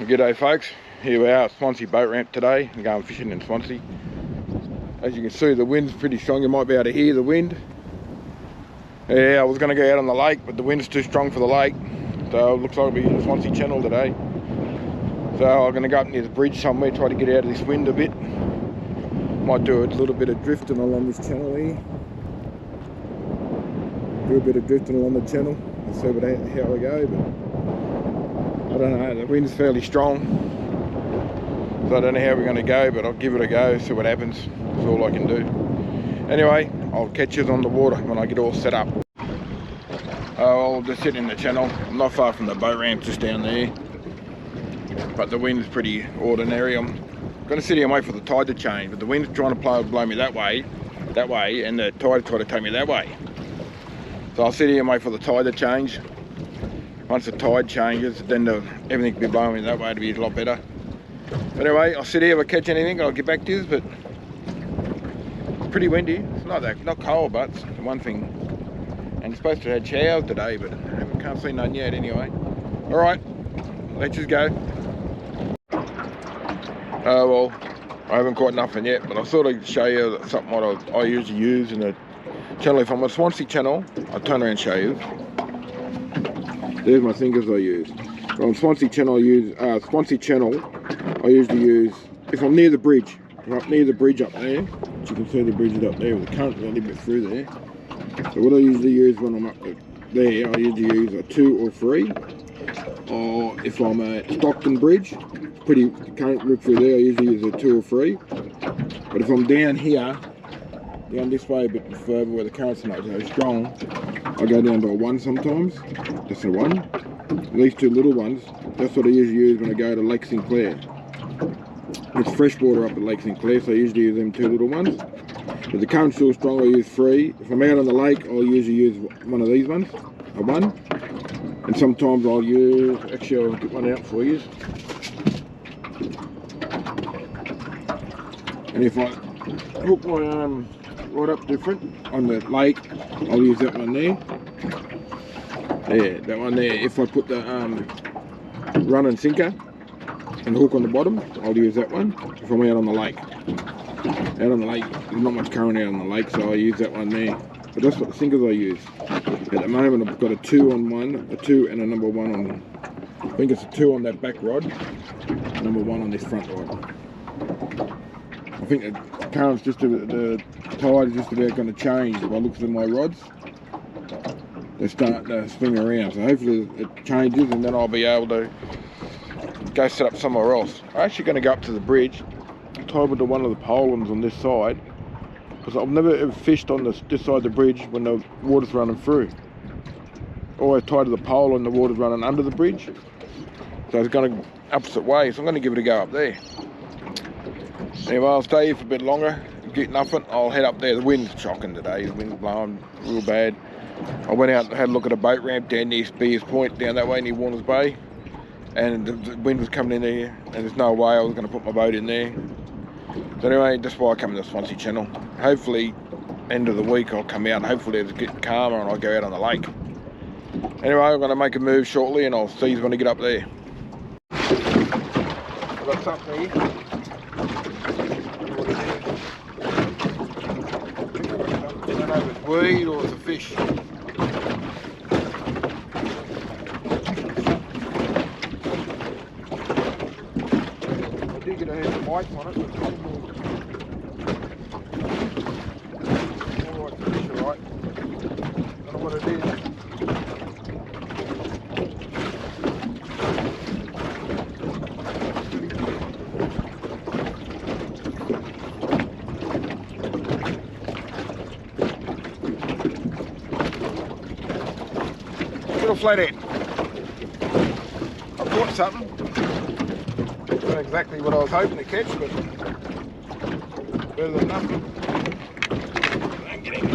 G'day folks, here we are at Swansea boat ramp today. I'm going fishing in Swansea. As you can see, the wind's pretty strong. You might be able to hear the wind. Yeah, I was going to go out on the lake, but the wind's too strong for the lake, so it looks like I'll be in the Swansea channel today. So I'm going to go up near the bridge somewhere, try to get out of this wind a bit. Might do a little bit of drifting along this channel here. Do a bit of drifting along the channel and see how we go, but I don't know, the wind's fairly strong, so I don't know how we're going to go, but I'll give it a go, see what happens. That's all I can do. Anyway, I'll catch you on the water when I get all set up. I'll just sit in the channel. I'm not far from the boat ramp, just down there, but the wind's pretty ordinary. I'm going to sit here and wait for the tide to change, but the wind's trying to blow me that way, and the tide's trying to take me that way. So I'll sit here and wait for the tide to change. Once the tide changes, then everything will be blowing me that way to be a lot better. But anyway, I'll sit here, if I catch anything, I'll get back to you, but it's pretty windy. It's not cold, but it's one thing. And it's supposed to have showers today, but I can't see none yet anyway. Alright, let's just go. Well, I haven't caught nothing yet, but I thought I'd show you something what I usually use in the channel. If I'm on Swansea channel, I'll turn around and show you. There's my fingers I use. On Swansea channel, I usually use, if I'm near the bridge, right near the bridge up there, which you can see the bridge is up there with the current a little bit through there. So what I usually use when I'm up there, I usually use a 2 or 3. Or if I'm at Stockton Bridge, pretty current route through there, I usually use a 2 or 3. But if I'm down here, down this way a bit further where the current's not so strong, I go down to a 1 sometimes. Just a 1. These 2 little ones, that's what I usually use when I go to Lake Sinclair. It's freshwater up at Lake Sinclair, so I usually use them 2 little ones. If the current's still strong, I use 3. If I'm out on the lake, I'll usually use one of these ones, a 1. And sometimes I'll use, actually I'll get one out for you. And if I hook my rod up different on the lake, I'll use that one there. Yeah, that one there. If I put the run and sinker and hook on the bottom, I'll use that one. If I'm out on the lake. Out on the lake, there's not much current out on the lake, so I use that one there. But that's what the sinkers I use. At the moment I've got a 2 on one, a 2 and a number 1 on, I think it's a 2 on that back rod, number 1 on this front rod. I think the current's the tide is just about going to change. If I look at my rods, they start to swing around. So hopefully it changes and then I'll be able to go set up somewhere else. I'm actually going to go up to the bridge, tie with one of the polens on this side, because I've never ever fished on this side of the bridge when the water's running through. Always tied to the pole and the water's running under the bridge. So it's going to opposite way, so I'm going to give it a go up there. Anyway, I'll stay here for a bit longer, get nothing, I'll head up there. The wind's shocking today, the wind's blowing real bad. I went out and had a look at a boat ramp down near Spears Point, down that way near Warners Bay. And the wind was coming in there, and there's no way I was going to put my boat in there. So anyway, that's why I come to the Swansea channel. Hopefully, end of the week I'll come out, and hopefully it'll get calmer and I'll go out on the lake. Anyway, I'm going to make a move shortly, and I'll see you when I get up there. I've got something here. I don't know if it's weed or it's a fish. I do get a head of bites on it, but it's alright fish, alright. Don't know what it is. Little flathead. I caught something. Not exactly what I was hoping to catch, but better than nothing. I'm getting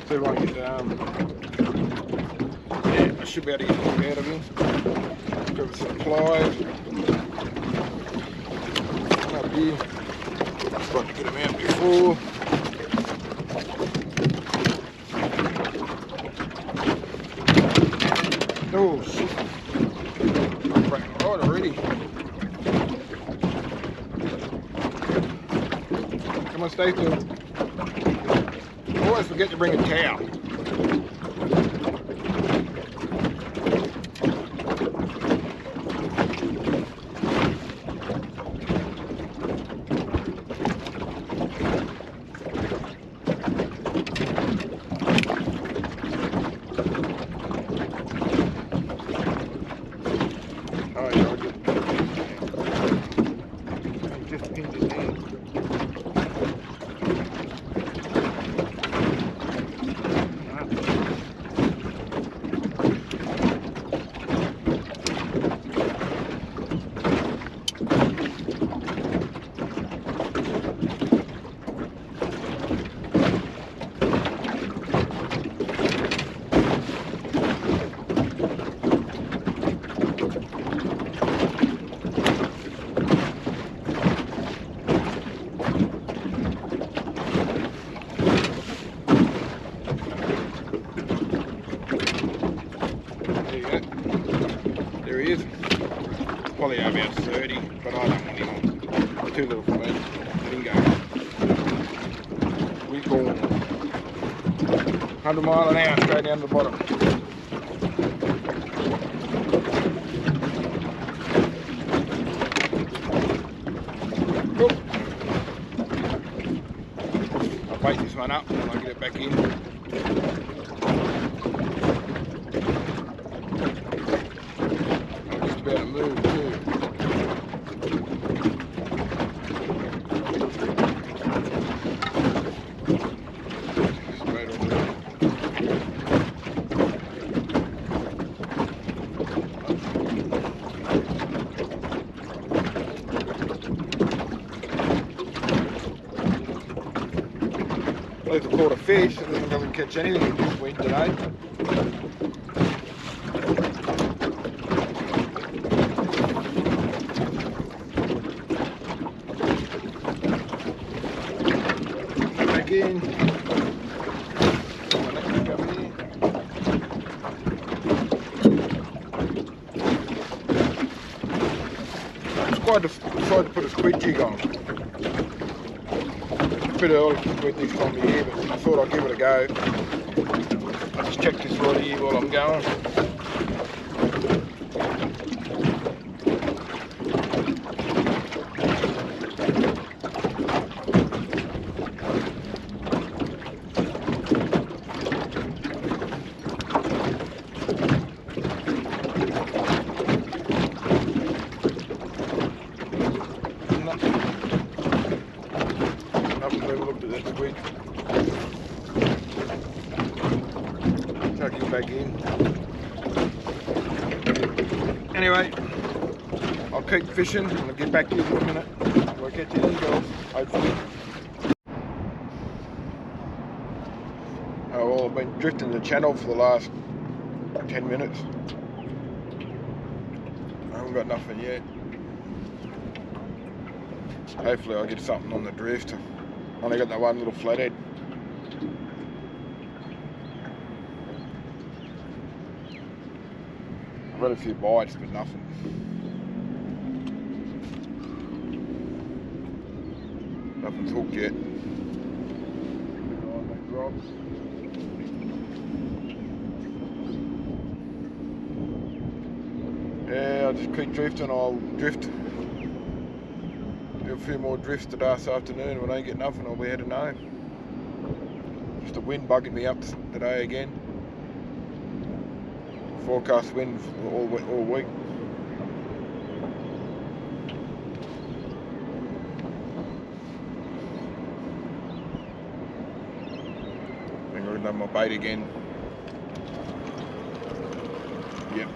see if I can get should be able to get a bit out of him. Grab some pliers. One up here. Tried to get him out before. Oh shit. I'm breaking right already. Come on, stay still. Always forget to bring a towel. There he is. Probably about 30, but I don't want him on. Too little for me. Let him go. We call 100 mile an hour straight down to the bottom. Cool. I'll bait this one up and I'll get it back in. Better move too. Straight over there. At least I caught a fish, and then it doesn't catch anything in this wind today. In. I decided to put a squid jig on. It's a bit early for squid this time of year, but I thought I'd give it a go. I'll just check this right here while I'm going. Never looked at that squid. Tuck him back in. Anyway, I'll keep fishing and I'll get back to you in a minute. We'll get to the eagles, hopefully. Oh well, I've been drifting the channel for the last 10 minutes. I haven't got nothing yet. Hopefully I'll get something on the drift. I only got that one little flathead. I've had a few bites, but nothing. Nothing's hooked yet. Yeah, I'll just keep drifting. I'll drift. Do a few more drifts today this afternoon. When I get nothing, I'll be heading home. Just the wind bugging me up today again. Forecast wind all week. I think I've done my bait again. Yep.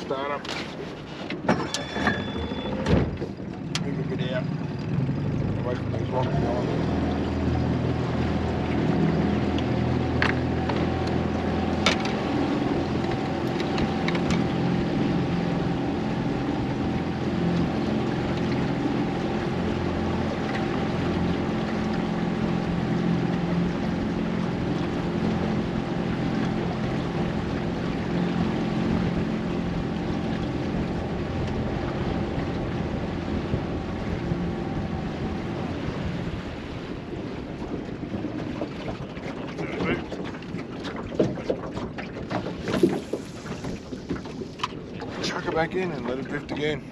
Start up. Move a bit out, away from these rocks behind me. Chuck it back in and let it drift again.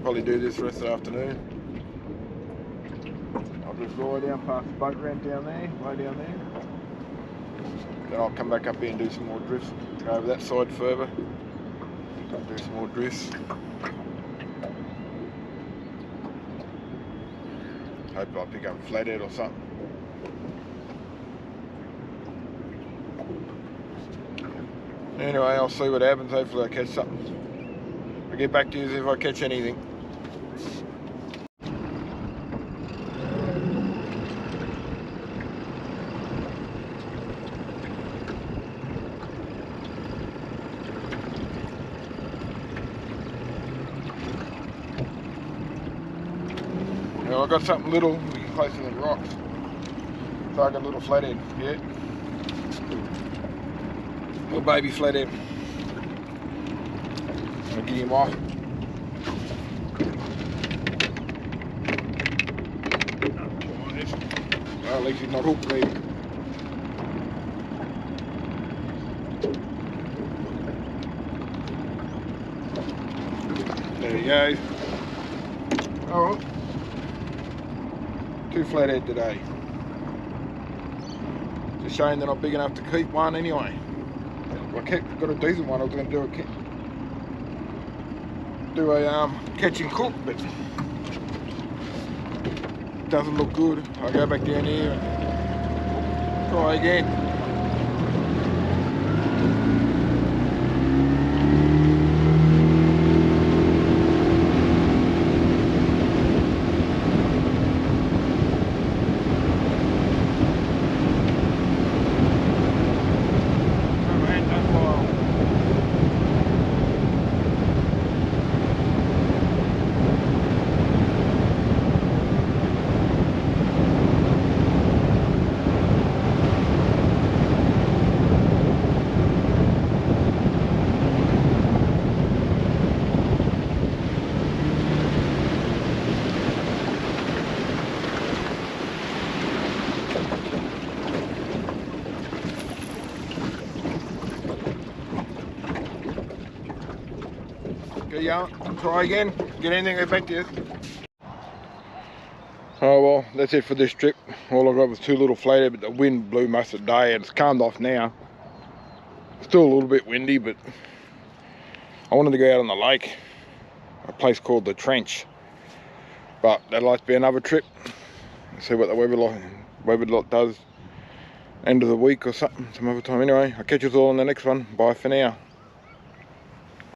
Probably do this the rest of the afternoon. I'll just roll down past the boat ramp down there, way down there. Then I'll come back up here and do some more drifts. Go over that side further. Do some more drifts. Hope I pick up a flathead or something. Anyway, I'll see what happens. Hopefully I catch something. I'll get back to you if I catch anything. Now I've got something little, we can place in the rocks. So I got a little flathead, yeah. Little baby flathead. I'll get him off. Well, at least he's not hooked maybe. There you go. Oh, 2 flathead today. It's a shame they're not big enough to keep one anyway. If I got a decent one, I was going to do a catch and cook, but it doesn't look good. I'll go back down here and try again. Go yarn, try again, get anything effective. Oh well, that's it for this trip. All I got was 2 little flathead, but the wind blew most of the day and it's calmed off now. Still a little bit windy, but I wanted to go out on the lake, a place called the Trench. But that'd like to be another trip. See what the weather does end of the week or something, some other time. Anyway, I'll catch you all in the next one. Bye for now.